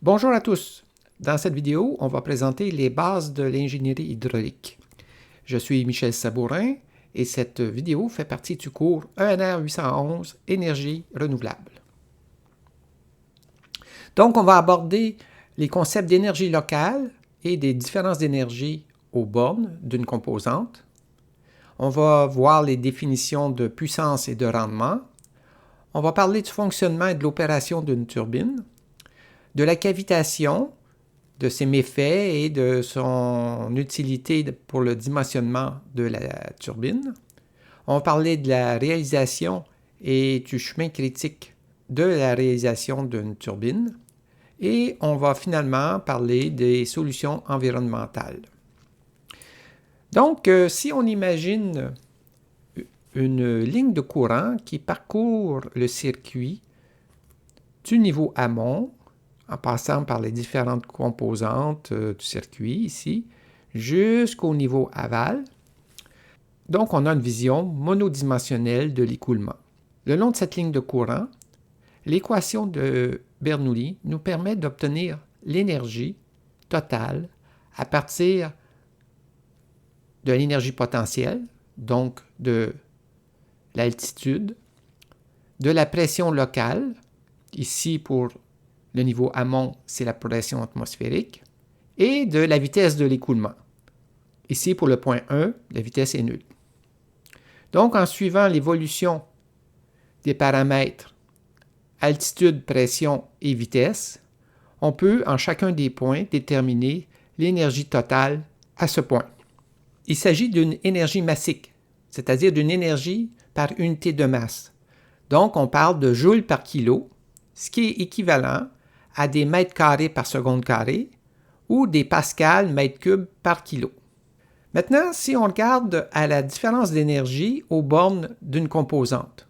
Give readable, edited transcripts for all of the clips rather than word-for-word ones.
Bonjour à tous. Dans cette vidéo, on va présenter les bases de l'ingénierie hydraulique. Je suis Michel Sabourin et cette vidéo fait partie du cours ENR 811 Énergie renouvelable. Donc, on va aborder les concepts d'énergie locale et des différences d'énergie aux bornes d'une composante. On va voir les définitions de puissance et de rendement. On va parler du fonctionnement et de l'opération d'une turbine, de la cavitation, de ses méfaits et de son utilité pour le dimensionnement de la turbine. On va parler de la réalisation et du chemin critique de la réalisation d'une turbine. Et on va finalement parler des solutions environnementales. Donc, si on imagine une ligne de courant qui parcourt le circuit du niveau amont, en passant par les différentes composantes du circuit ici, jusqu'au niveau aval. Donc, on a une vision monodimensionnelle de l'écoulement. Le long de cette ligne de courant, l'équation de Bernoulli nous permet d'obtenir l'énergie totale à partir de l'énergie potentielle, donc de l'altitude, de la pression locale, ici pour le niveau amont, c'est la pression atmosphérique, et de la vitesse de l'écoulement. Ici, pour le point 1, la vitesse est nulle. Donc, en suivant l'évolution des paramètres altitude, pression et vitesse, on peut, en chacun des points, déterminer l'énergie totale à ce point. Il s'agit d'une énergie massique, c'est-à-dire d'une énergie par unité de masse. Donc, on parle de joules par kilo, ce qui est équivalent à des mètres carrés par seconde carrée ou des pascals mètres cubes par kilo. Maintenant, si on regarde à la différence d'énergie aux bornes d'une composante.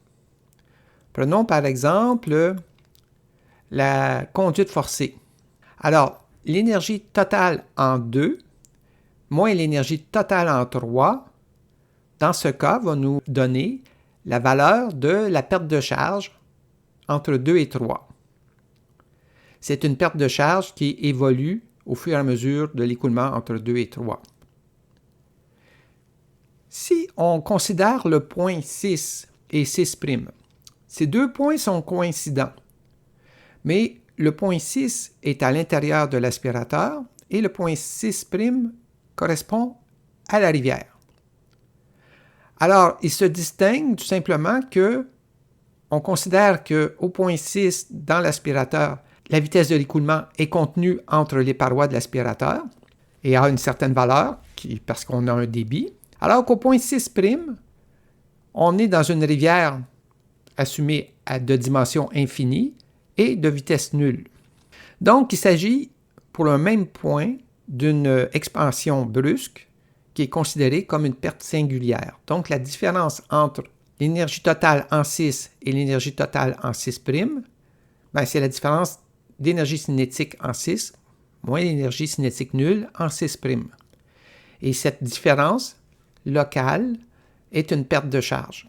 Prenons par exemple la conduite forcée. Alors, l'énergie totale en 2 moins l'énergie totale en 3, dans ce cas, va nous donner la valeur de la perte de charge entre 2 et 3. C'est une perte de charge qui évolue au fur et à mesure de l'écoulement entre 2 et 3. Si on considère le point 6 et 6', ces deux points sont coïncidents, mais le point 6 est à l'intérieur de l'aspirateur et le point 6' correspond à la rivière. Alors, il se distingue tout simplement que on considère qu'au point 6 dans l'aspirateur, la vitesse de l'écoulement est contenue entre les parois de l'aspirateur et a une certaine valeur parce qu'on a un débit. Alors qu'au point 6', on est dans une rivière assumée de dimension infinie et de vitesse nulle. Donc, il s'agit pour le même point d'une expansion brusque qui est considérée comme une perte singulière. Donc, la différence entre l'énergie totale en 6 et l'énergie totale en 6', c'est la différence d'énergie cinétique en 6 moins l'énergie cinétique nulle en 6'. Et cette différence locale est une perte de charge.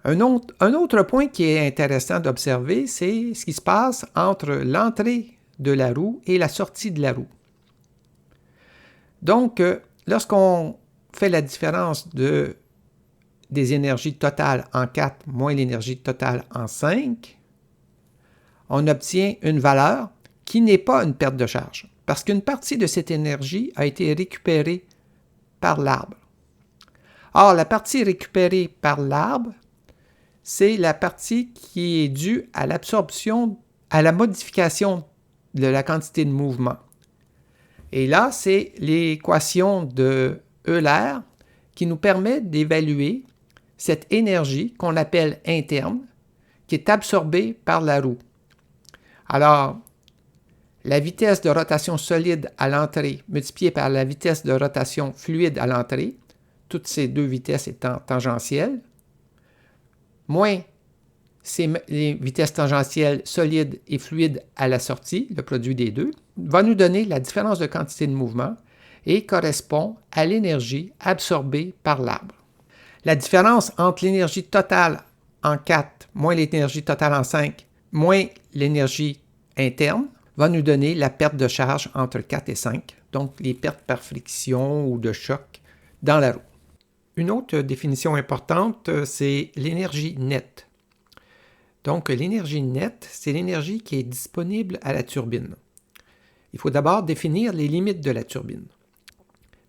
Un autre point qui est intéressant d'observer, c'est ce qui se passe entre l'entrée de la roue et la sortie de la roue. Donc, lorsqu'on fait la différence des énergies totales en 4 moins l'énergie totale en 5, on obtient une valeur qui n'est pas une perte de charge, parce qu'une partie de cette énergie a été récupérée par l'arbre. Or, la partie récupérée par l'arbre, c'est la partie qui est due à l'absorption, à la modification de la quantité de mouvement. Et là, c'est l'équation de Euler qui nous permet d'évaluer cette énergie qu'on appelle interne, qui est absorbée par la roue. Alors, la vitesse de rotation solide à l'entrée multipliée par la vitesse de rotation fluide à l'entrée, toutes ces deux vitesses étant tangentielles, moins les vitesses tangentielles solides et fluides à la sortie, le produit des deux, va nous donner la différence de quantité de mouvement et correspond à l'énergie absorbée par l'arbre. La différence entre l'énergie totale en 4 moins l'énergie totale en 5, moins l'énergie interne va nous donner la perte de charge entre 4 et 5, donc les pertes par friction ou de choc dans la roue. Une autre définition importante, c'est l'énergie nette. Donc, l'énergie nette, c'est l'énergie qui est disponible à la turbine. Il faut d'abord définir les limites de la turbine.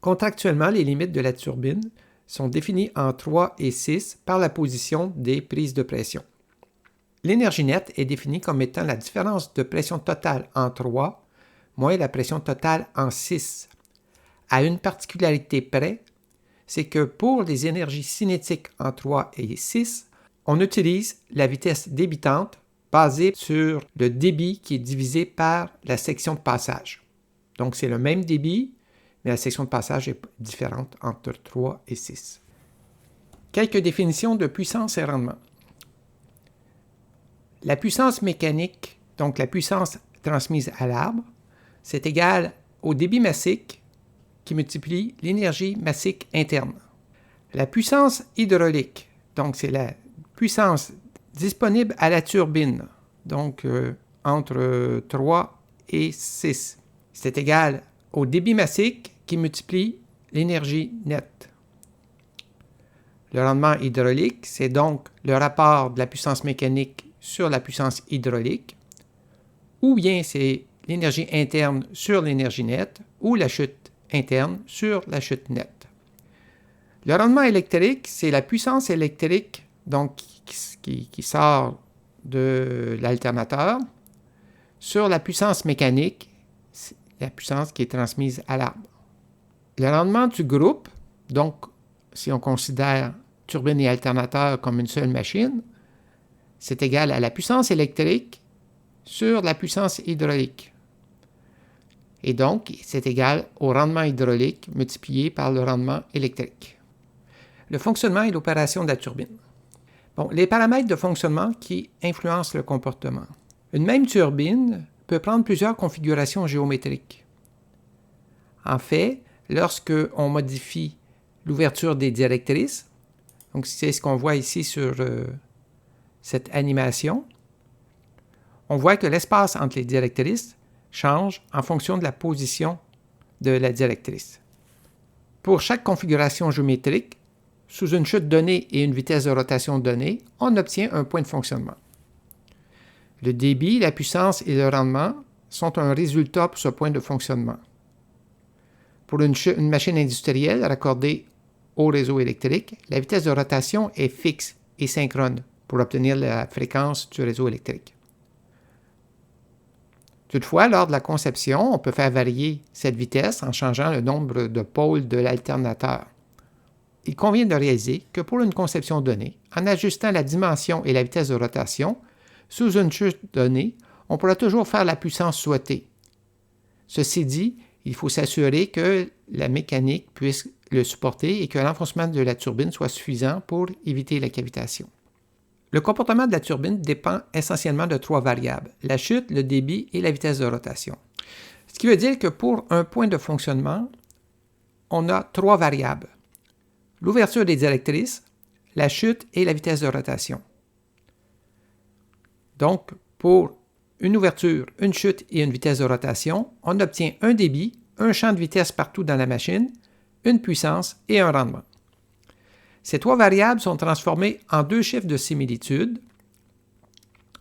Contractuellement, les limites de la turbine sont définies en 3 et 6 par la position des prises de pression. L'énergie nette est définie comme étant la différence de pression totale en 3 moins la pression totale en 6. À une particularité près, c'est que pour les énergies cinétiques en 3 et 6, on utilise la vitesse débitante basée sur le débit qui est divisé par la section de passage. Donc c'est le même débit, mais la section de passage est différente entre 3 et 6. Quelques définitions de puissance et rendement. La puissance mécanique, donc la puissance transmise à l'arbre, c'est égal au débit massique qui multiplie l'énergie massique interne. La puissance hydraulique, donc c'est la puissance disponible à la turbine, donc entre 3 et 6, c'est égal au débit massique qui multiplie l'énergie nette. Le rendement hydraulique, c'est donc le rapport de la puissance mécanique sur la puissance hydraulique, ou bien c'est l'énergie interne sur l'énergie nette, ou la chute interne sur la chute nette. Le rendement électrique, c'est la puissance électrique donc, qui sort de l'alternateur sur la puissance mécanique, la puissance qui est transmise à l'arbre. Le rendement du groupe, donc si on considère turbine et alternateur comme une seule machine, c'est égal à la puissance électrique sur la puissance hydraulique. Et donc, c'est égal au rendement hydraulique multiplié par le rendement électrique. Le fonctionnement et l'opération de la turbine. Bon, les paramètres de fonctionnement qui influencent le comportement. Une même turbine peut prendre plusieurs configurations géométriques. En fait, lorsque on modifie l'ouverture des directrices, donc c'est ce qu'on voit ici sur cette animation, on voit que l'espace entre les directrices change en fonction de la position de la directrice. Pour chaque configuration géométrique, sous une chute donnée et une vitesse de rotation donnée, on obtient un point de fonctionnement. Le débit, la puissance et le rendement sont un résultat pour ce point de fonctionnement. Pour une machine industrielle raccordée au réseau électrique, la vitesse de rotation est fixe et synchrone pour obtenir la fréquence du réseau électrique. Toutefois, lors de la conception, on peut faire varier cette vitesse en changeant le nombre de pôles de l'alternateur. Il convient de réaliser que pour une conception donnée, en ajustant la dimension et la vitesse de rotation, sous une chute donnée, on pourra toujours faire la puissance souhaitée. Ceci dit, il faut s'assurer que la mécanique puisse le supporter et que l'enfoncement de la turbine soit suffisant pour éviter la cavitation. Le comportement de la turbine dépend essentiellement de 3 variables, la chute, le débit et la vitesse de rotation. Ce qui veut dire que pour un point de fonctionnement, on a 3 variables. L'ouverture des directrices, la chute et la vitesse de rotation. Donc, pour une ouverture, une chute et une vitesse de rotation, on obtient un débit, un champ de vitesse partout dans la machine, une puissance et un rendement. Ces 3 variables sont transformées en 2 chiffres de similitude,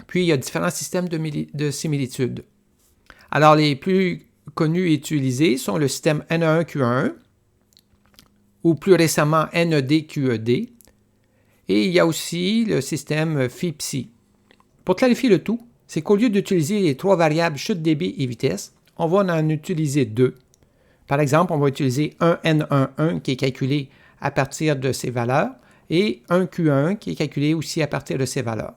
puis il y a différents systèmes de similitude. Alors, les plus connus et utilisés sont le système NE1-QE1, ou plus récemment NED-QED, et il y a aussi le système phi-psi. Pour clarifier le tout, c'est qu'au lieu d'utiliser les 3 variables chute, débit et vitesse, on va en utiliser 2. Par exemple, on va utiliser un N11 qui est calculé à partir de ces valeurs et un Q1 qui est calculé aussi à partir de ces valeurs.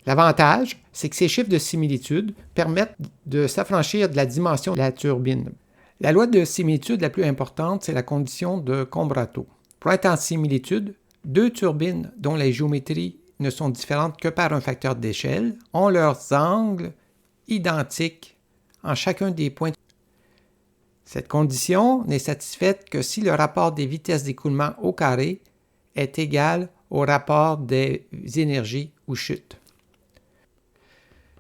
L'avantage, c'est que ces chiffres de similitude permettent de s'affranchir de la dimension de la turbine. La loi de similitude la plus importante, c'est la condition de Combrato. Pour être en similitude, 2 turbines dont les géométries ne sont différentes que par un facteur d'échelle ont leurs angles identiques en chacun des points. Cette condition n'est satisfaite que si le rapport des vitesses d'écoulement au carré est égal au rapport des énergies ou chutes.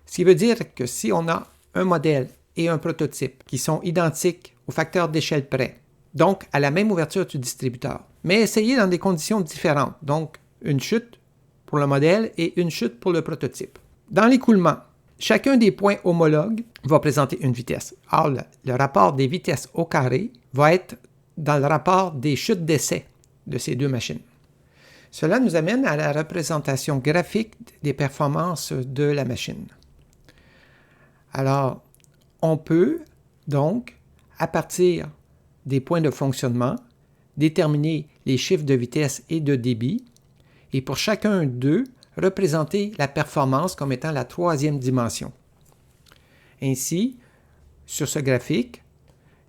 Ce qui veut dire que si on a un modèle et un prototype qui sont identiques au facteur d'échelle près, donc à la même ouverture du distributeur, mais essayés dans des conditions différentes, donc une chute pour le modèle et une chute pour le prototype. Dans l'écoulement, chacun des points homologues va présenter une vitesse. Or, le rapport des vitesses au carré va être dans le rapport des chutes d'essai de ces deux machines. Cela nous amène à la représentation graphique des performances de la machine. Alors, on peut donc, à partir des points de fonctionnement, déterminer les chiffres de vitesse et de débit, et pour chacun d'eux, représenter la performance comme étant la troisième dimension. Ainsi, sur ce graphique,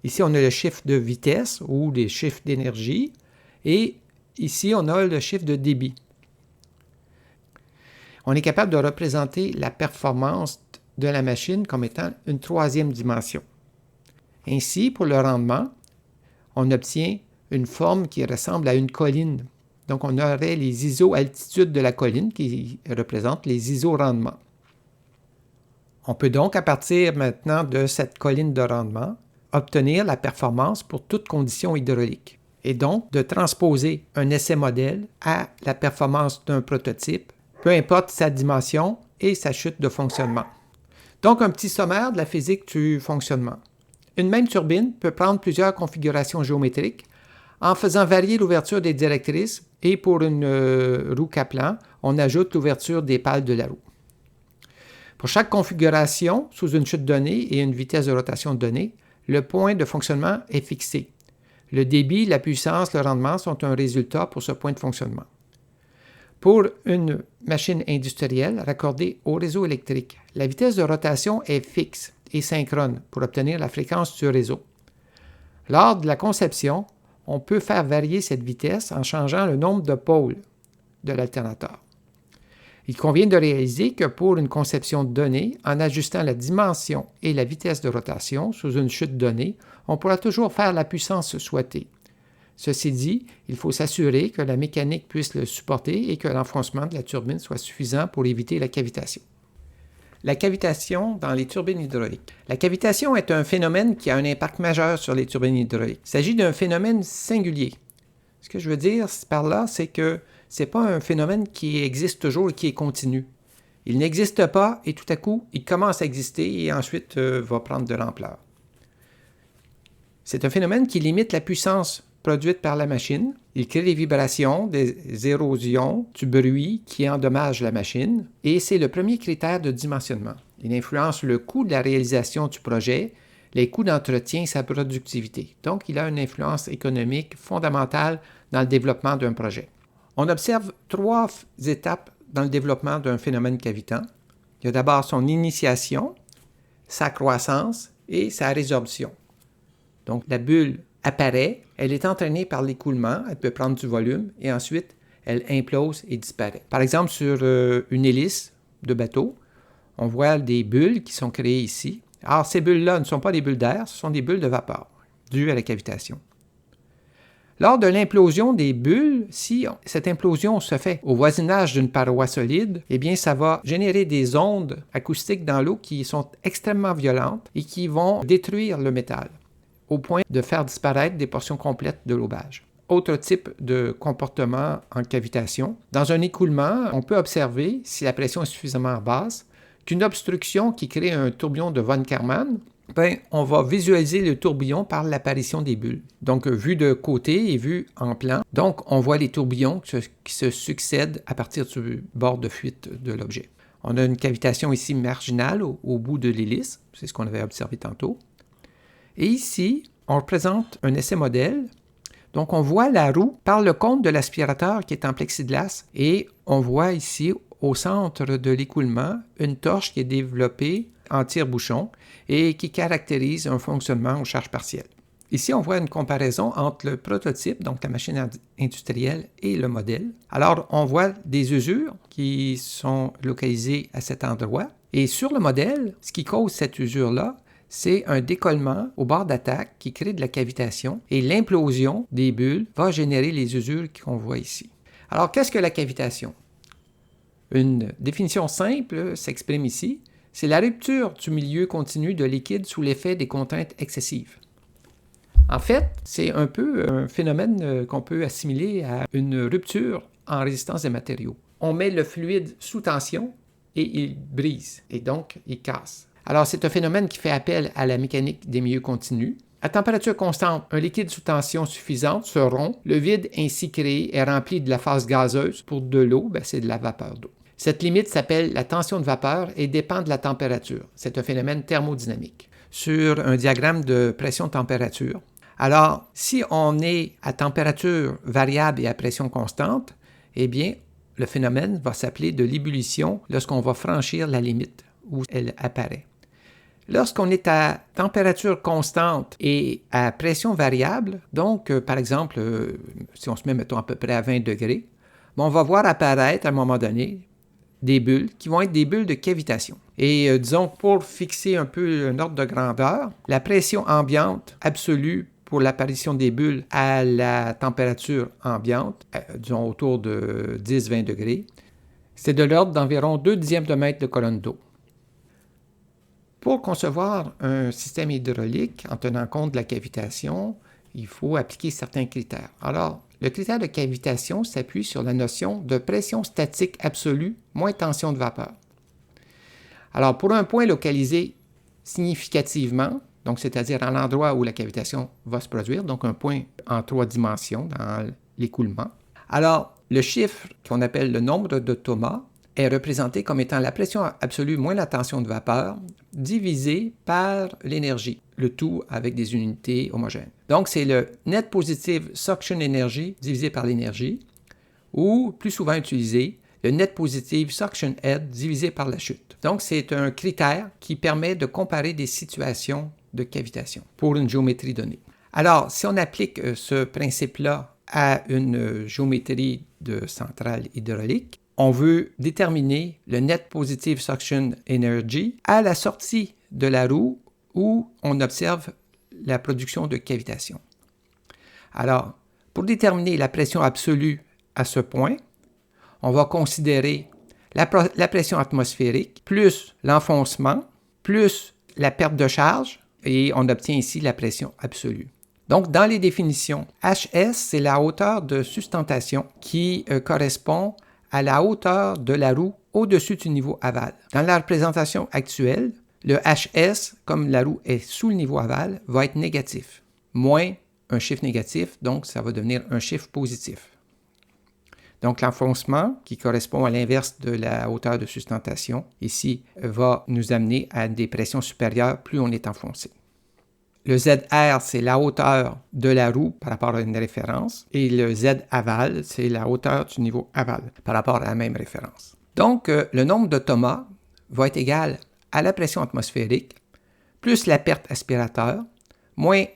ici on a le chiffre de vitesse ou les chiffres d'énergie, et ici on a le chiffre de débit. On est capable de représenter la performance de la machine comme étant une troisième dimension. Ainsi, pour le rendement, on obtient une forme qui ressemble à une colline. Donc, on aurait les iso-altitudes de la colline qui représentent les iso-rendements. On peut donc, à partir maintenant de cette colline de rendement, obtenir la performance pour toute condition hydraulique et donc de transposer un essai modèle à la performance d'un prototype, peu importe sa dimension et sa chute de fonctionnement. Donc, un petit sommaire de la physique du fonctionnement. Une même turbine peut prendre plusieurs configurations géométriques en faisant varier l'ouverture des directrices et pour une roue Kaplan, on ajoute l'ouverture des pales de la roue. Pour chaque configuration, sous une chute donnée et une vitesse de rotation donnée, le point de fonctionnement est fixé. Le débit, la puissance, le rendement sont un résultat pour ce point de fonctionnement. Pour une machine industrielle raccordée au réseau électrique, la vitesse de rotation est fixe et synchrone pour obtenir la fréquence du réseau. Lors de la conception, on peut faire varier cette vitesse en changeant le nombre de pôles de l'alternateur. Il convient de réaliser que pour une conception donnée, en ajustant la dimension et la vitesse de rotation sous une chute donnée, on pourra toujours faire la puissance souhaitée. Ceci dit, il faut s'assurer que la mécanique puisse le supporter et que l'enfoncement de la turbine soit suffisant pour éviter la cavitation. La cavitation dans les turbines hydrauliques. La cavitation est un phénomène qui a un impact majeur sur les turbines hydrauliques. Il s'agit d'un phénomène singulier. Ce que je veux dire par là, c'est que ce n'est pas un phénomène qui existe toujours et qui est continu. Il n'existe pas et tout à coup, il commence à exister et ensuite va prendre de l'ampleur. C'est un phénomène qui limite la puissance produite par la machine. Il crée des vibrations, des érosions, du bruit qui endommage la machine et c'est le premier critère de dimensionnement. Il influence le coût de la réalisation du projet, les coûts d'entretien et sa productivité. Donc, il a une influence économique fondamentale dans le développement d'un projet. On observe 3 étapes dans le développement d'un phénomène cavitant. Il y a d'abord son initiation, sa croissance et sa résorption. Donc, la bulle apparaît, elle est entraînée par l'écoulement, elle peut prendre du volume et ensuite elle implose et disparaît. Par exemple, sur une hélice de bateau, on voit des bulles qui sont créées ici. Alors, ces bulles-là ne sont pas des bulles d'air, ce sont des bulles de vapeur dues à la cavitation. Lors de l'implosion des bulles, si cette implosion se fait au voisinage d'une paroi solide, eh bien, ça va générer des ondes acoustiques dans l'eau qui sont extrêmement violentes et qui vont détruire le métal, au point de faire disparaître des portions complètes de l'aubage. Autre type de comportement en cavitation. Dans un écoulement, on peut observer, si la pression est suffisamment basse, qu'une obstruction qui crée un tourbillon de von Karman, on va visualiser le tourbillon par l'apparition des bulles. Donc, vu de côté et vu en plan. Donc, on voit les tourbillons qui se succèdent à partir du bord de fuite de l'objet. On a une cavitation ici marginale au bout de l'hélice. C'est ce qu'on avait observé tantôt. Et ici, on représente un essai modèle. Donc, on voit la roue par le compte de l'aspirateur qui est en plexiglas. Et on voit ici, au centre de l'écoulement, une torche qui est développée en tire-bouchon et qui caractérise un fonctionnement aux charges partielles. Ici, on voit une comparaison entre le prototype, donc la machine industrielle, et le modèle. Alors, on voit des usures qui sont localisées à cet endroit. Et sur le modèle, ce qui cause cette usure-là, c'est un décollement au bord d'attaque qui crée de la cavitation et l'implosion des bulles va générer les usures qu'on voit ici. Alors, qu'est-ce que la cavitation? Une définition simple s'exprime ici. C'est la rupture du milieu continu de liquide sous l'effet des contraintes excessives. En fait, c'est un peu un phénomène qu'on peut assimiler à une rupture en résistance des matériaux. On met le fluide sous tension et il brise, et donc il casse. Alors, c'est un phénomène qui fait appel à la mécanique des milieux continus. À température constante, un liquide sous tension suffisante se rompt, le vide ainsi créé est rempli de la phase gazeuse. Pour de l'eau, c'est de la vapeur d'eau. Cette limite s'appelle la tension de vapeur et dépend de la température. C'est un phénomène thermodynamique. Sur un diagramme de pression-température, alors, si on est à température variable et à pression constante, eh bien, le phénomène va s'appeler de l'ébullition lorsqu'on va franchir la limite où elle apparaît. Lorsqu'on est à température constante et à pression variable, donc par exemple, si on se met mettons à peu près à 20 degrés, on va voir apparaître à un moment donné des bulles qui vont être des bulles de cavitation. Et disons, pour fixer un peu un ordre de grandeur, la pression ambiante absolue pour l'apparition des bulles à la température ambiante, disons autour de 10-20 degrés, c'est de l'ordre d'environ 2/10 de mètre de colonne d'eau. Pour concevoir un système hydraulique en tenant compte de la cavitation, il faut appliquer certains critères. Alors, le critère de cavitation s'appuie sur la notion de pression statique absolue moins tension de vapeur. Alors, pour un point localisé significativement, donc c'est-à-dire à l'endroit où la cavitation va se produire, donc un point en 3 dimensions dans l'écoulement, alors le chiffre qu'on appelle le nombre de Thomas est représenté comme étant la pression absolue moins la tension de vapeur divisé par l'énergie, le tout avec des unités homogènes. Donc, c'est le net positive suction energy divisé par l'énergie, ou plus souvent utilisé, le net positive suction head divisé par la chute. Donc, c'est un critère qui permet de comparer des situations de cavitation pour une géométrie donnée. Alors, si on applique ce principe-là à une géométrie de centrale hydraulique, on veut déterminer le net positive suction energy à la sortie de la roue où on observe la production de cavitation. Alors, pour déterminer la pression absolue à ce point, on va considérer la pression atmosphérique plus l'enfoncement plus la perte de charge et on obtient ici la pression absolue. Donc, dans les définitions, HS, c'est la hauteur de sustentation qui correspond à la hauteur de la roue au-dessus du niveau aval. Dans la représentation actuelle, le HS, comme la roue est sous le niveau aval, va être négatif. Moins un chiffre négatif, donc ça va devenir un chiffre positif. Donc l'enfoncement, qui correspond à l'inverse de la hauteur de sustentation, ici, va nous amener à des pressions supérieures plus on est enfoncé. Le ZR, c'est la hauteur de la roue par rapport à une référence, et le Z aval, c'est la hauteur du niveau aval par rapport à la même référence. Donc, le nombre de Thomas va être égal à la pression atmosphérique, plus la perte aspirateur, moins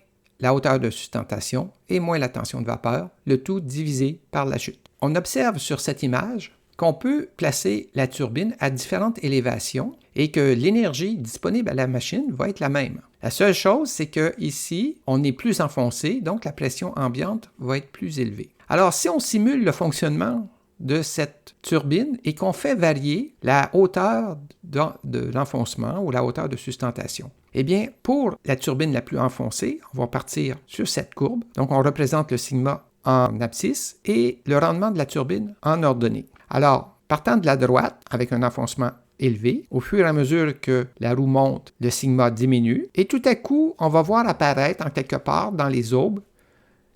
la hauteur de sustentation et moins la tension de vapeur, le tout divisé par la chute. On observe sur cette image qu'on peut placer la turbine à différentes élévations et que l'énergie disponible à la machine va être la même. La seule chose, c'est qu'ici, on est plus enfoncé, donc la pression ambiante va être plus élevée. Alors, si on simule le fonctionnement de cette turbine et qu'on fait varier la hauteur de l'enfoncement ou la hauteur de sustentation, eh bien, pour la turbine la plus enfoncée, on va partir sur cette courbe. Donc, on représente le sigma en abscisse et le rendement de la turbine en ordonnée. Alors, partant de la droite, avec un enfoncement élevé, au fur et à mesure que la roue monte, le sigma diminue, et tout à coup, on va voir apparaître en quelque part dans les aubes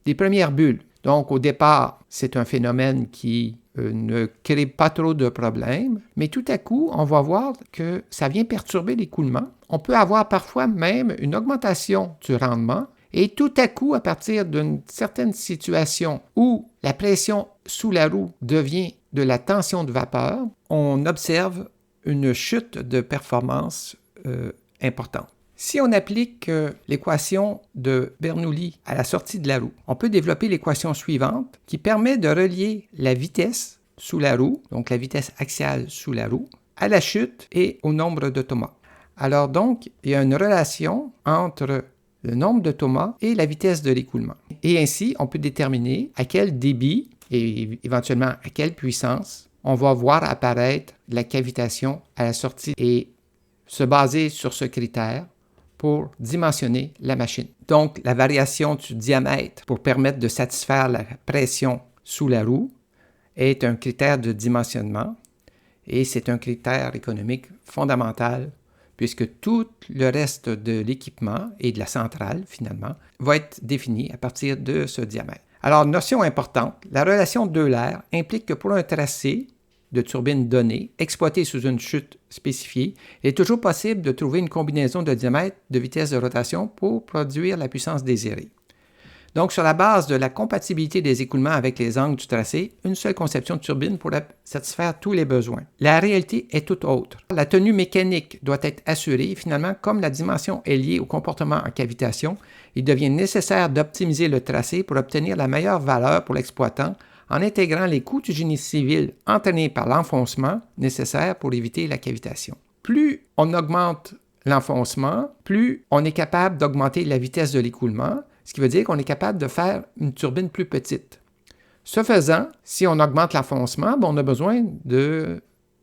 des premières bulles. Donc, au départ, c'est un phénomène qui ne crée pas trop de problèmes, mais tout à coup, on va voir que ça vient perturber l'écoulement. On peut avoir parfois même une augmentation du rendement, et tout à coup, à partir d'une certaine situation où la pression sous la roue devient de la tension de vapeur, on observe une chute de performance importante. Si on applique l'équation de Bernoulli à la sortie de la roue, on peut développer l'équation suivante qui permet de relier la vitesse sous la roue, donc la vitesse axiale sous la roue, à la chute et au nombre de Thomas. Alors donc, il y a une relation entre le nombre de Thomas et la vitesse de l'écoulement. Et ainsi, on peut déterminer à quel débit et éventuellement à quelle puissance, on va voir apparaître la cavitation à la sortie et se baser sur ce critère pour dimensionner la machine. Donc, la variation du diamètre pour permettre de satisfaire la pression sous la roue est un critère de dimensionnement et c'est un critère économique fondamental puisque tout le reste de l'équipement et de la centrale, finalement, va être défini à partir de ce diamètre. Alors, notion importante, la relation d'Euler implique que pour un tracé de turbine donné, exploité sous une chute spécifiée, il est toujours possible de trouver une combinaison de diamètre de vitesse de rotation pour produire la puissance désirée. Donc, sur la base de la compatibilité des écoulements avec les angles du tracé, une seule conception de turbine pourrait satisfaire tous les besoins. La réalité est tout autre. La tenue mécanique doit être assurée et finalement, comme la dimension est liée au comportement en cavitation, il devient nécessaire d'optimiser le tracé pour obtenir la meilleure valeur pour l'exploitant en intégrant les coûts du génie civil entraînés par l'enfoncement nécessaire pour éviter la cavitation. Plus on augmente l'enfoncement, plus on est capable d'augmenter la vitesse de l'écoulement, ce qui veut dire qu'on est capable de faire une turbine plus petite. Ce faisant, si on augmente l'enfoncement, on a besoin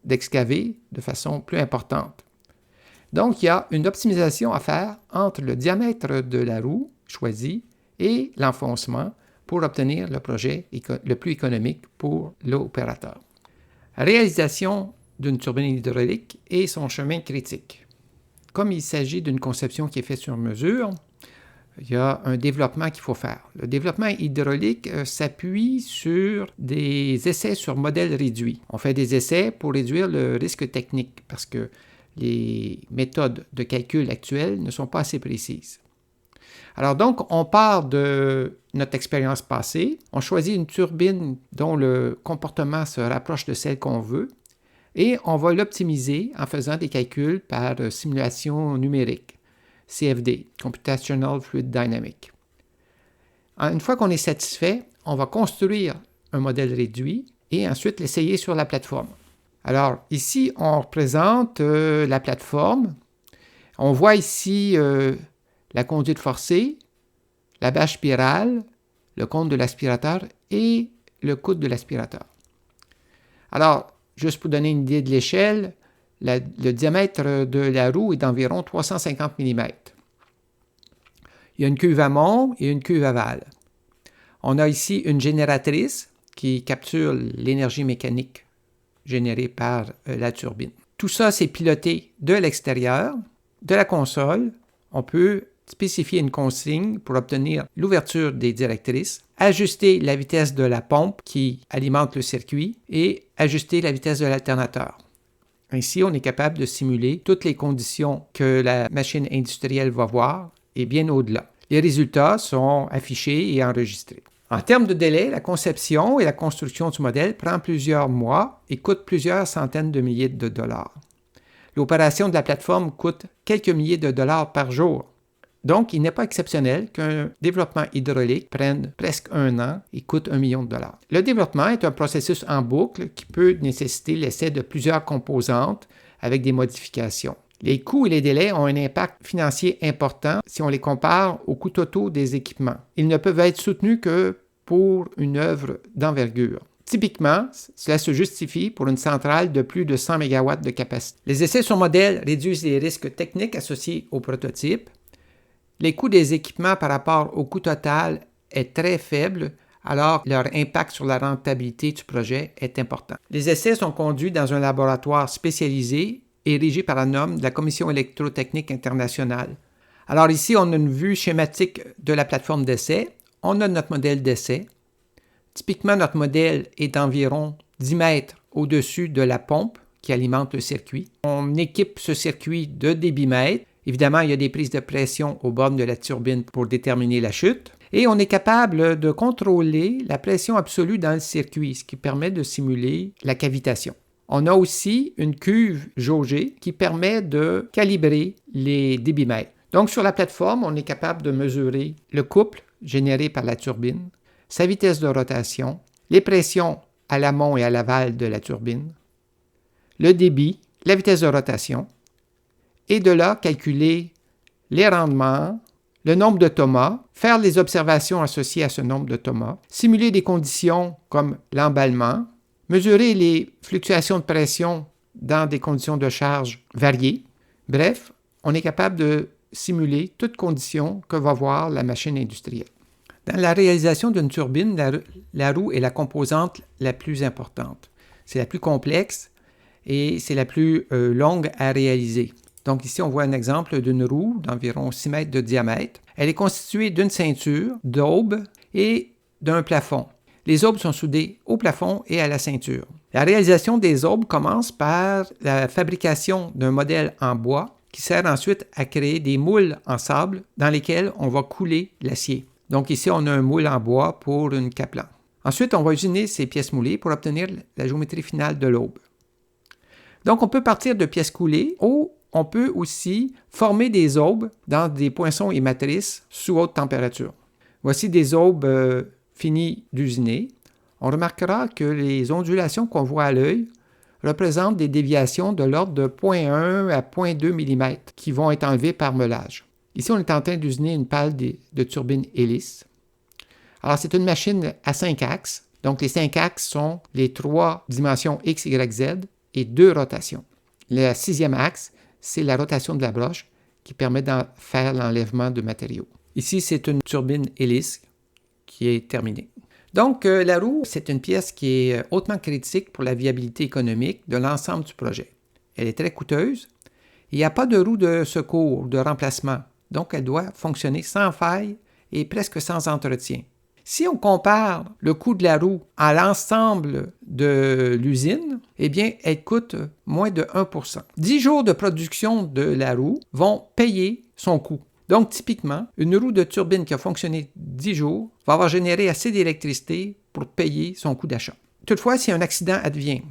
d'excaver de façon plus importante. Donc, il y a une optimisation à faire entre le diamètre de la roue choisi et l'enfoncement pour obtenir le projet le plus économique pour l'opérateur. Réalisation d'une turbine hydraulique et son chemin critique. Comme il s'agit d'une conception qui est faite sur mesure, il y a un développement qu'il faut faire. Le développement hydraulique s'appuie sur des essais sur modèles réduits. On fait des essais pour réduire le risque technique parce que les méthodes de calcul actuelles ne sont pas assez précises. Alors donc, on part de notre expérience passée, on choisit une turbine dont le comportement se rapproche de celle qu'on veut et on va l'optimiser en faisant des calculs par simulation numérique, CFD, Computational Fluid Dynamics. Une fois qu'on est satisfait, on va construire un modèle réduit et ensuite l'essayer sur la plateforme. Alors ici, on représente la plateforme. On voit ici la conduite forcée, la bâche spirale, le compte de l'aspirateur et le coude de l'aspirateur. Alors, juste pour donner une idée de l'échelle, le diamètre de la roue est d'environ 350 mm. Il y a une cuve amont et une cuve aval. On a ici une génératrice qui capture l'énergie mécanique générée par la turbine. Tout ça, c'est piloté de l'extérieur, de la console. On peut spécifier une consigne pour obtenir l'ouverture des directrices, ajuster la vitesse de la pompe qui alimente le circuit et ajuster la vitesse de l'alternateur. Ainsi, on est capable de simuler toutes les conditions que la machine industrielle va voir et bien au-delà. Les résultats sont affichés et enregistrés. En termes de délai, la conception et la construction du modèle prend plusieurs mois et coûte plusieurs centaines de milliers de dollars. L'opération de la plateforme coûte quelques milliers de dollars par jour. Donc, il n'est pas exceptionnel qu'un développement hydraulique prenne presque 1 an et coûte $1 million. Le développement est un processus en boucle qui peut nécessiter l'essai de plusieurs composantes avec des modifications. Les coûts et les délais ont un impact financier important si on les compare aux coûts totaux des équipements. Ils ne peuvent être soutenus que pour une œuvre d'envergure. Typiquement, cela se justifie pour une centrale de plus de 100 MW de capacité. Les essais sur modèle réduisent les risques techniques associés au prototype. Les coûts des équipements par rapport au coût total est très faible, alors leur impact sur la rentabilité du projet est important. Les essais sont conduits dans un laboratoire spécialisé et régi par la norme de la Commission électrotechnique internationale. Alors ici, on a une vue schématique de la plateforme d'essai. On a notre modèle d'essai. Typiquement, notre modèle est d'environ 10 mètres au-dessus de la pompe qui alimente le circuit. On équipe ce circuit de débitmètres. Évidemment, il y a des prises de pression aux bornes de la turbine pour déterminer la chute. Et on est capable de contrôler la pression absolue dans le circuit, ce qui permet de simuler la cavitation. On a aussi une cuve jaugée qui permet de calibrer les débitmètres. Donc, sur la plateforme, on est capable de mesurer le couple généré par la turbine, sa vitesse de rotation, les pressions à l'amont et à l'aval de la turbine, le débit, la vitesse de rotation, et de là calculer les rendements, le nombre de tomas, faire les observations associées à ce nombre de tomas, simuler des conditions comme l'emballement, mesurer les fluctuations de pression dans des conditions de charge variées. Bref, on est capable de simuler toutes conditions que va voir la machine industrielle. Dans la réalisation d'une turbine, la roue est la composante la plus importante. C'est la plus complexe et c'est la plus longue à réaliser. Donc ici, on voit un exemple d'une roue d'environ 6 mètres de diamètre. Elle est constituée d'une ceinture, d'aubes et d'un plafond. Les aubes sont soudées au plafond et à la ceinture. La réalisation des aubes commence par la fabrication d'un modèle en bois qui sert ensuite à créer des moules en sable dans lesquels on va couler l'acier. Donc ici, on a un moule en bois pour une Kaplan. Ensuite, on va usiner ces pièces moulées pour obtenir la géométrie finale de l'aube. Donc, on peut partir de pièces coulées ou on peut aussi former des aubes dans des poinçons et matrices sous haute température. Voici des aubes finies d'usiner. On remarquera que les ondulations qu'on voit à l'œil représentent des déviations de l'ordre de 0,1 à 0,2 mm qui vont être enlevées par meulage. Ici, on est en train d'usiner une pale de turbine hélice. Alors, c'est une machine à 5 axes. Donc, les 5 axes sont les 3 dimensions X, Y, Z et 2 rotations. Le 6e axe, c'est la rotation de la broche qui permet de faire l'enlèvement de matériaux. Ici, c'est une turbine hélice qui est terminée. Donc, la roue, c'est une pièce qui est hautement critique pour la viabilité économique de l'ensemble du projet. Elle est très coûteuse. Il n'y a pas de roue de secours, de remplacement. Donc, elle doit fonctionner sans faille et presque sans entretien. Si on compare le coût de la roue à l'ensemble de l'usine, eh bien, elle coûte moins de 1%. 10 jours de production de la roue vont payer son coût. Donc, typiquement, une roue de turbine qui a fonctionné 10 jours va avoir généré assez d'électricité pour payer son coût d'achat. Toutefois, si un accident advient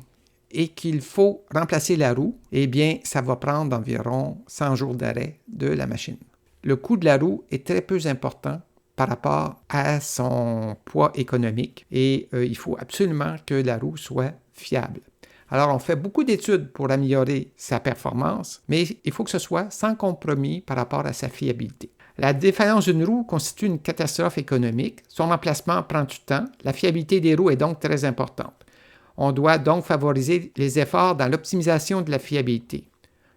et qu'il faut remplacer la roue, eh bien, ça va prendre environ 100 jours d'arrêt de la machine. Le coût de la roue est très peu important par rapport à son poids économique et il faut absolument que la roue soit fiable. Alors, on fait beaucoup d'études pour améliorer sa performance, mais il faut que ce soit sans compromis par rapport à sa fiabilité. La défaillance d'une roue constitue une catastrophe économique. Son remplacement prend du temps. La fiabilité des roues est donc très importante. On doit donc favoriser les efforts dans l'optimisation de la fiabilité.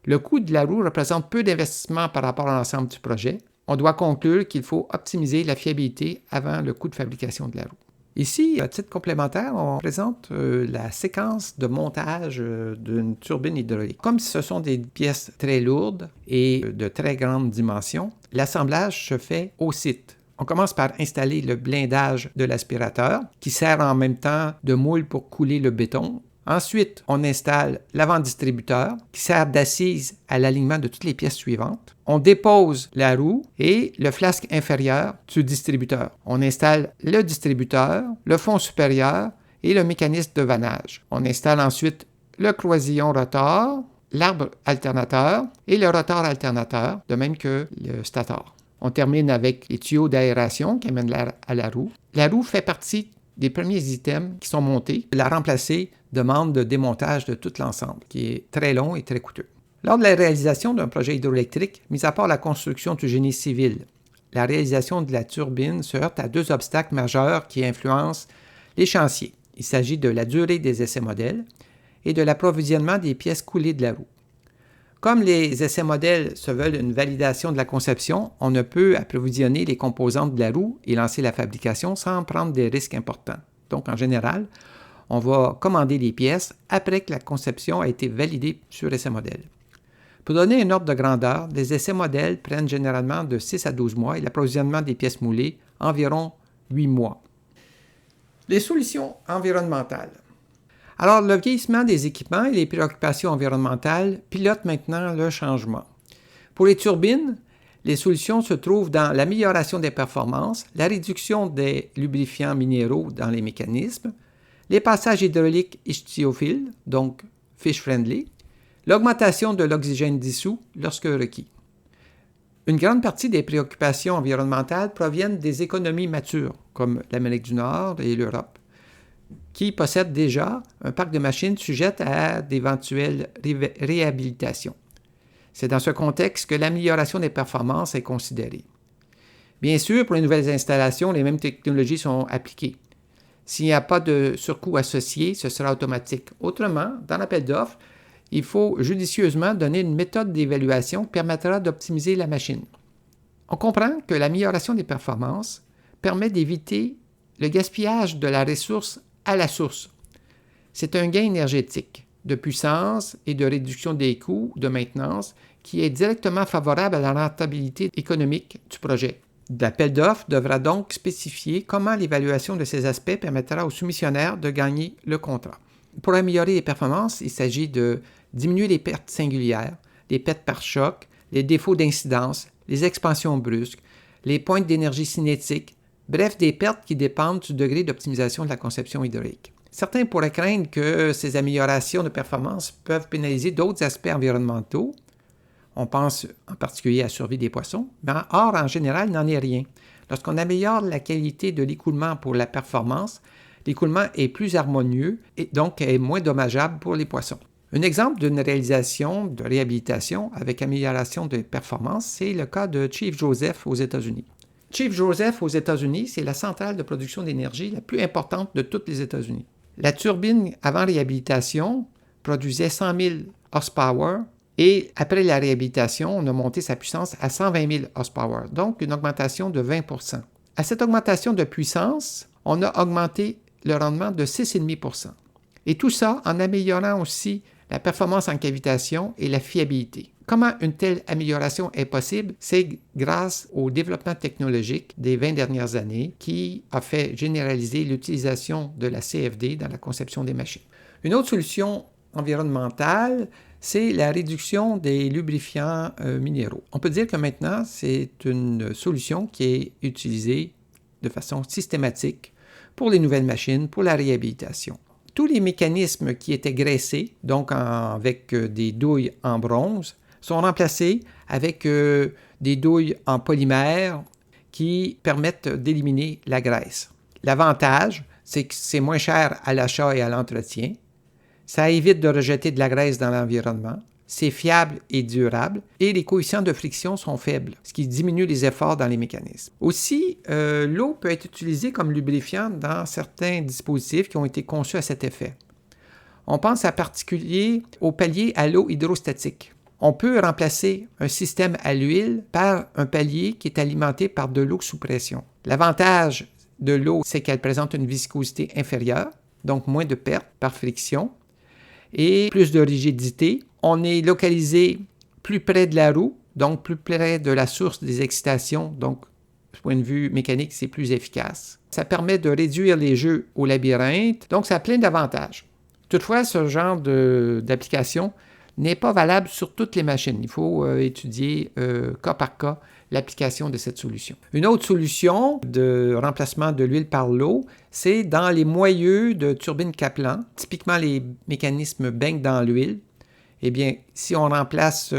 Le coût de la roue représente peu d'investissement par rapport à l'ensemble du projet. On doit conclure qu'il faut optimiser la fiabilité avant le coût de fabrication de la roue. Ici, à titre complémentaire, on présente la séquence de montage d'une turbine hydraulique. Comme ce sont des pièces très lourdes et de très grandes dimensions, l'assemblage se fait au site. On commence par installer le blindage de l'aspirateur qui sert en même temps de moule pour couler le béton. Ensuite, on installe l'avant-distributeur qui sert d'assise à l'alignement de toutes les pièces suivantes. On dépose la roue et le flasque inférieur du distributeur. On installe le distributeur, le fond supérieur et le mécanisme de vannage. On installe ensuite le croisillon rotor, l'arbre alternateur et le rotor alternateur, de même que le stator. On termine avec les tuyaux d'aération qui amènent l'air à la roue. La roue fait partie des premiers items qui sont montés. La remplacer demande de démontage de tout l'ensemble, qui est très long et très coûteux. Lors de la réalisation d'un projet hydroélectrique, mis à part la construction du génie civil, la réalisation de la turbine se heurte à 2 obstacles majeurs qui influencent l'échéancier. Il s'agit de la durée des essais modèles et de l'approvisionnement des pièces coulées de la roue. Comme les essais modèles se veulent une validation de la conception, on ne peut approvisionner les composantes de la roue et lancer la fabrication sans prendre des risques importants. Donc, en général, on va commander les pièces après que la conception a été validée sur essais modèles. Pour donner un ordre de grandeur, les essais modèles prennent généralement de 6 à 12 mois et l'approvisionnement des pièces moulées environ 8 mois. Les solutions environnementales. Alors, le vieillissement des équipements et les préoccupations environnementales pilotent maintenant le changement. Pour les turbines, les solutions se trouvent dans l'amélioration des performances, la réduction des lubrifiants minéraux dans les mécanismes, les passages hydrauliques ichthyophiles, donc fish-friendly, l'augmentation de l'oxygène dissous lorsque requis. Une grande partie des préoccupations environnementales proviennent des économies matures, comme l'Amérique du Nord et l'Europe, qui possèdent déjà un parc de machines sujettes à d'éventuelles réhabilitations. C'est dans ce contexte que l'amélioration des performances est considérée. Bien sûr, pour les nouvelles installations, les mêmes technologies sont appliquées. S'il n'y a pas de surcoût associé, ce sera automatique. Autrement, dans l'appel d'offres, il faut judicieusement donner une méthode d'évaluation qui permettra d'optimiser la machine. On comprend que l'amélioration des performances permet d'éviter le gaspillage de la ressource à la source. C'est un gain énergétique, de puissance et de réduction des coûts de maintenance qui est directement favorable à la rentabilité économique du projet. L'appel d'offres devra donc spécifier comment l'évaluation de ces aspects permettra aux soumissionnaires de gagner le contrat. Pour améliorer les performances, il s'agit de diminuer les pertes singulières, les pertes par choc, les défauts d'incidence, les expansions brusques, les pointes d'énergie cinétique, bref, des pertes qui dépendent du degré d'optimisation de la conception hydraulique. Certains pourraient craindre que ces améliorations de performance peuvent pénaliser d'autres aspects environnementaux. On pense en particulier à la survie des poissons, mais or, en général, il n'en est rien. Lorsqu'on améliore la qualité de l'écoulement pour la performance, l'écoulement est plus harmonieux et donc est moins dommageable pour les poissons. Un exemple d'une réalisation de réhabilitation avec amélioration de performance, c'est le cas de Chief Joseph aux États-Unis. Chief Joseph aux États-Unis, c'est la centrale de production d'énergie la plus importante de toutes les États-Unis. La turbine avant réhabilitation produisait 100 000 horsepower et après la réhabilitation, on a monté sa puissance à 120 000 horsepower, donc une augmentation de 20 %. À cette augmentation de puissance, on a augmenté le rendement de 6,5 %. Et tout ça en améliorant aussi la performance en cavitation et la fiabilité. Comment une telle amélioration est possible? C'est grâce au développement technologique des 20 dernières années qui a fait généraliser l'utilisation de la CFD dans la conception des machines. Une autre solution environnementale, c'est la réduction des lubrifiants minéraux. On peut dire que maintenant, c'est une solution qui est utilisée de façon systématique pour les nouvelles machines, pour la réhabilitation. Tous les mécanismes qui étaient graissés, donc avec des douilles en bronze, sont remplacés avec des douilles en polymère qui permettent d'éliminer la graisse. L'avantage, c'est que c'est moins cher à l'achat et à l'entretien. Ça évite de rejeter de la graisse dans l'environnement. C'est fiable et durable et les coefficients de friction sont faibles, ce qui diminue les efforts dans les mécanismes. Aussi, l'eau peut être utilisée comme lubrifiant dans certains dispositifs qui ont été conçus à cet effet. On pense en particulier au palier à l'eau hydrostatique. On peut remplacer un système à l'huile par un palier qui est alimenté par de l'eau sous pression. L'avantage de l'eau, c'est qu'elle présente une viscosité inférieure, donc moins de pertes par friction et plus de rigidité. On est localisé plus près de la roue, donc plus près de la source des excitations, donc du point de vue mécanique, c'est plus efficace. Ça permet de réduire les jeux au labyrinthe, donc ça a plein d'avantages. Toutefois, ce genre d'application n'est pas valable sur toutes les machines. Il faut étudier cas par cas l'application de cette solution. Une autre solution de remplacement de l'huile par l'eau, c'est dans les moyeux de turbines Kaplan. Typiquement, les mécanismes baignent dans l'huile. Eh bien, si on remplace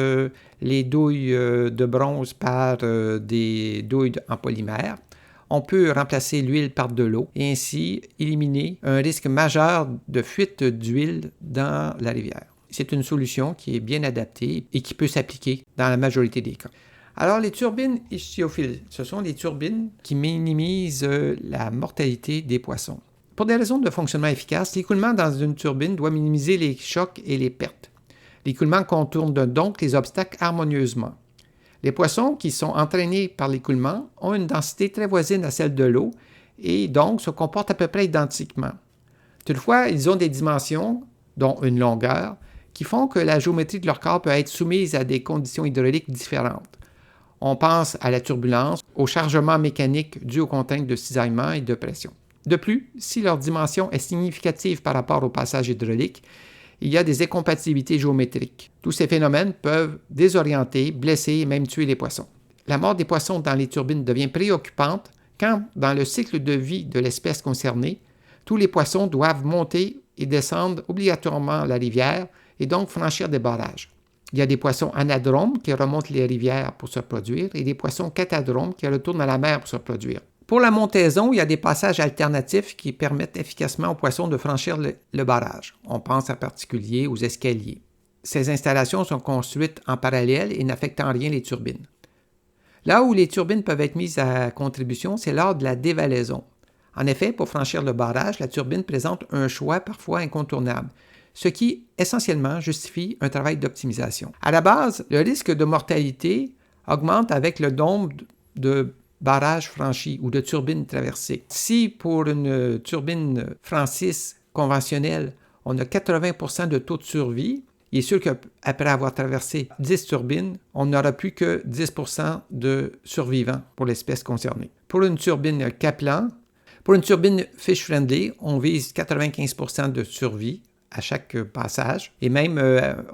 les douilles de bronze par des douilles en polymère, on peut remplacer l'huile par de l'eau et ainsi éliminer un risque majeur de fuite d'huile dans la rivière. C'est une solution qui est bien adaptée et qui peut s'appliquer dans la majorité des cas. Alors, les turbines ichthyophiles, ce sont des turbines qui minimisent la mortalité des poissons. Pour des raisons de fonctionnement efficace, l'écoulement dans une turbine doit minimiser les chocs et les pertes. L'écoulement contourne donc les obstacles harmonieusement. Les poissons qui sont entraînés par l'écoulement ont une densité très voisine à celle de l'eau et donc se comportent à peu près identiquement. Toutefois, ils ont des dimensions, dont une longueur, qui font que la géométrie de leur corps peut être soumise à des conditions hydrauliques différentes. On pense à la turbulence, au chargement mécanique dû aux contraintes de cisaillement et de pression. De plus, si leur dimension est significative par rapport au passage hydraulique, il y a des incompatibilités géométriques. Tous ces phénomènes peuvent désorienter, blesser et même tuer les poissons. La mort des poissons dans les turbines devient préoccupante quand, dans le cycle de vie de l'espèce concernée, tous les poissons doivent monter et descendre obligatoirement la rivière et donc franchir des barrages. Il y a des poissons anadromes qui remontent les rivières pour se reproduire et des poissons catadromes qui retournent à la mer pour se reproduire. Pour la montaison, il y a des passages alternatifs qui permettent efficacement aux poissons de franchir le barrage. On pense en particulier aux escaliers. Ces installations sont construites en parallèle et n'affectent en rien les turbines. Là où les turbines peuvent être mises à contribution, c'est lors de la dévalaison. En effet, pour franchir le barrage, la turbine présente un choix parfois incontournable, ce qui essentiellement justifie un travail d'optimisation. À la base, le risque de mortalité augmente avec le nombre de barrages franchis ou de turbines traversées. Si pour une turbine Francis conventionnelle, on a 80% de taux de survie, il est sûr qu'après avoir traversé 10 turbines, on n'aura plus que 10% de survivants pour l'espèce concernée. Pour une turbine Kaplan, pour une turbine fish-friendly, on vise 95% de survie à chaque passage et même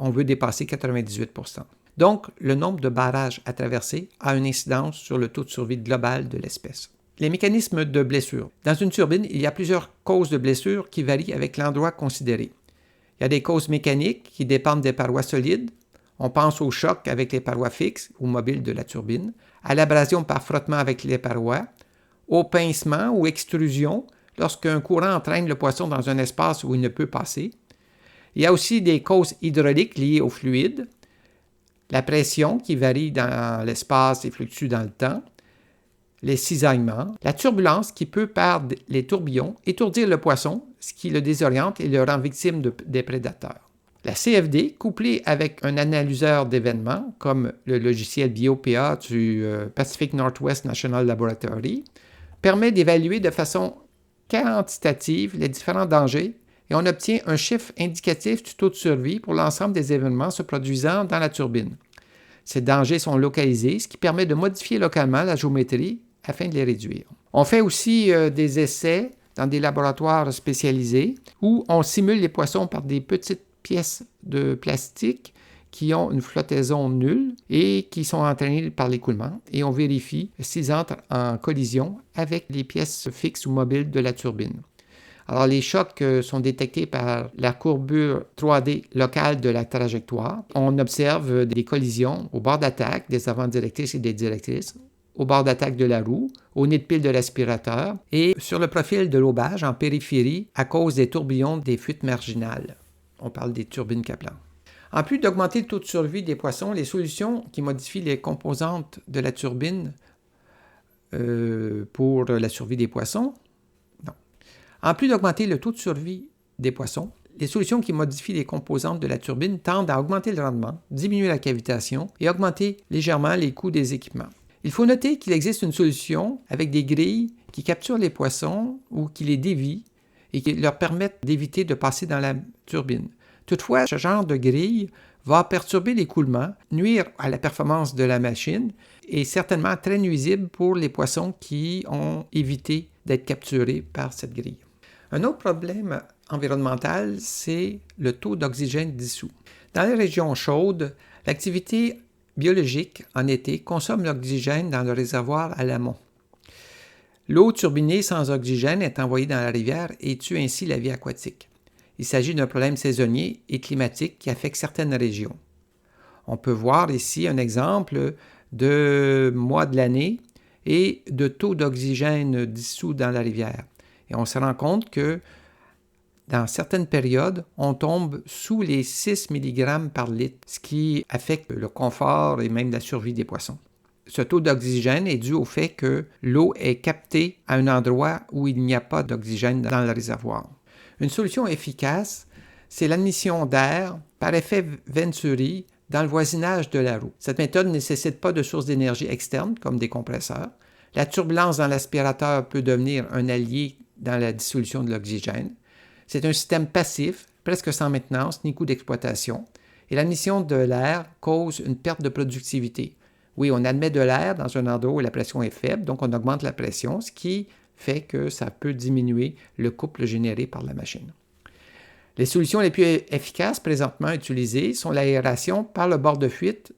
on veut dépasser 98%. Donc, le nombre de barrages à traverser a une incidence sur le taux de survie global de l'espèce. Les mécanismes de blessure. Dans une turbine, il y a plusieurs causes de blessure qui varient avec l'endroit considéré. Il y a des causes mécaniques qui dépendent des parois solides. On pense au choc avec les parois fixes ou mobiles de la turbine, à l'abrasion par frottement avec les parois, au pincement ou extrusion lorsqu'un courant entraîne le poisson dans un espace où il ne peut passer. Il y a aussi des causes hydrauliques liées au fluide, la pression qui varie dans l'espace et fluctue dans le temps, les cisaillements, la turbulence qui peut, par les tourbillons, étourdir le poisson, ce qui le désoriente et le rend victime des prédateurs. La CFD, couplée avec un analyseur d'événements, comme le logiciel BioPA du Pacific Northwest National Laboratory, permet d'évaluer de façon quantitative les différents dangers et on obtient un chiffre indicatif du taux de survie pour l'ensemble des événements se produisant dans la turbine. Ces dangers sont localisés, ce qui permet de modifier localement la géométrie afin de les réduire. On fait aussi des essais dans des laboratoires spécialisés où on simule les poissons par des petites pièces de plastique qui ont une flottaison nulle et qui sont entraînées par l'écoulement et on vérifie s'ils entrent en collision avec les pièces fixes ou mobiles de la turbine. Alors, les chocs sont détectés par la courbure 3D locale de la trajectoire. On observe des collisions au bord d'attaque des avant-directrices et des directrices, au bord d'attaque de la roue, au nid de pile de l'aspirateur et sur le profil de l'aubage en périphérie à cause des tourbillons des fuites marginales. On parle des turbines Kaplan. En plus d'augmenter le taux de survie des poissons, les solutions qui modifient les composantes de la turbine pour la survie des poissons, en plus d'augmenter le taux de survie des poissons, les solutions qui modifient les composantes de la turbine tendent à augmenter le rendement, diminuer la cavitation et augmenter légèrement les coûts des équipements. Il faut noter qu'il existe une solution avec des grilles qui capturent les poissons ou qui les dévient et qui leur permettent d'éviter de passer dans la turbine. Toutefois, ce genre de grille va perturber l'écoulement, nuire à la performance de la machine et certainement très nuisible pour les poissons qui ont évité d'être capturés par cette grille. Un autre problème environnemental, c'est le taux d'oxygène dissous. Dans les régions chaudes, l'activité biologique en été consomme l'oxygène dans le réservoir à l'amont. L'eau turbinée sans oxygène est envoyée dans la rivière et tue ainsi la vie aquatique. Il s'agit d'un problème saisonnier et climatique qui affecte certaines régions. On peut voir ici un exemple de mois de l'année et de taux d'oxygène dissous dans la rivière. Et on se rend compte que dans certaines périodes, on tombe sous les 6 mg par litre, ce qui affecte le confort et même la survie des poissons. Ce taux d'oxygène est dû au fait que l'eau est captée à un endroit où il n'y a pas d'oxygène dans le réservoir. Une solution efficace, c'est l'admission d'air par effet Venturi dans le voisinage de la roue. Cette méthode ne nécessite pas de source d'énergie externe, comme des compresseurs. La turbulence dans l'aspirateur peut devenir un allié dans la dissolution de l'oxygène. C'est un système passif, presque sans maintenance ni coût d'exploitation, et l'admission de l'air cause une perte de productivité. Oui, on admet de l'air dans un endroit où la pression est faible, donc on augmente la pression, ce qui fait que ça peut diminuer le couple généré par la machine. Les solutions les plus efficaces présentement utilisées sont l'aération par le bord de fuite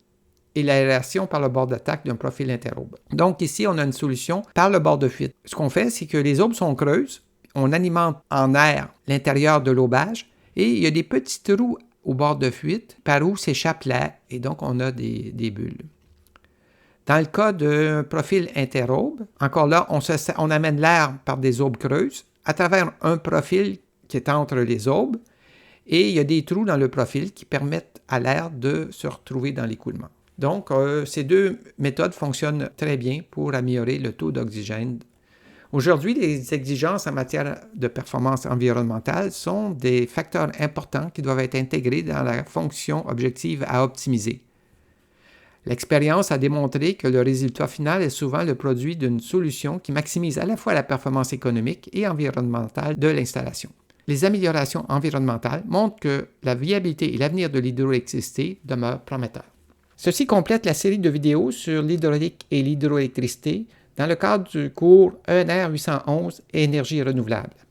et l'aération par le bord d'attaque d'un profil interaube. Donc ici, on a une solution par le bord de fuite. Ce qu'on fait, c'est que les aubes sont creuses, on alimente en air l'intérieur de l'aubage et il y a des petits trous au bord de fuite par où s'échappe l'air et donc on a des bulles. Dans le cas d'un profil interaube, encore là, on amène l'air par des aubes creuses à travers un profil qui est entre les aubes et il y a des trous dans le profil qui permettent à l'air de se retrouver dans l'écoulement. Donc, ces deux méthodes fonctionnent très bien pour améliorer le taux d'oxygène. Aujourd'hui, les exigences en matière de performance environnementale sont des facteurs importants qui doivent être intégrés dans la fonction objective à optimiser. L'expérience a démontré que le résultat final est souvent le produit d'une solution qui maximise à la fois la performance économique et environnementale de l'installation. Les améliorations environnementales montrent que la viabilité et l'avenir de l'hydroélectricité demeurent prometteurs. Ceci complète la série de vidéos sur l'hydraulique et l'hydroélectricité dans le cadre du cours ENR 811 Énergie renouvelable.